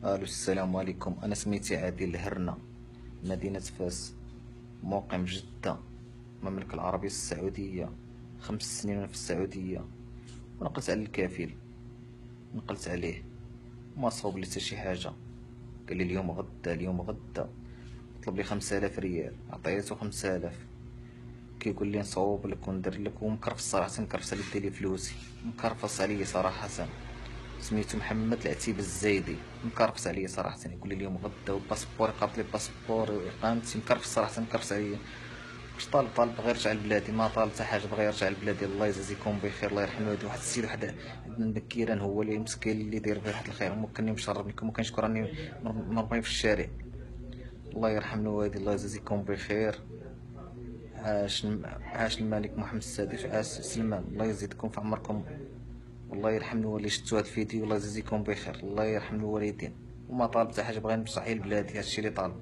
الو، السلام عليكم. انا سميتي عادل الهرنة، مدينة فاس، موقع جدة، المملكة العربية السعودية. 5 سنين وانا في السعودية، ونقلت على الكفيل. نقلت عليه وما صوب لي حتى شي حاجة. قال لي اليوم غدا اليوم غدا. طلب لي 5000 ريال، عطيته 5000. كيقول لي نصوب لك وندير لك، ومكرفس صراحة، مكرفس على يدي لي فلوسي، مكرفص عليا صراحة. سميتو محمد العتيب الزايدي، مكرفس عليا صراحة. يقول لي اليوم غدا، وباسبور قابط لي باسبور وإقامتي، مكرفس صراحة، مكرفس عليا. واش طالب بغا يرجع لبلادي، ما طالب حتى حاجة، بغا يرجع لبلادي. الله يجازيكم بخير، الله يرحم والديه. واحد السيد واحد عندنا الكيران، هو اللي مسكين، اللي داير فيه واحد الخير، ممكن مشربني، ممكن يشكرني مرمي في الشارع. الله يرحم الوالدين، الله يجازيكم بخير. عاش الملك محمد السادس، عاش سلمان، الله يزيدكم في عمركم. والله يرحم الوالدين، شفتوا هاد الفيديو، الله يجازيكم بخير، الله يرحم الوالدين. وما طالب حتى حاجه، بغا نرجع لبلادي، هادشي اللي طالب.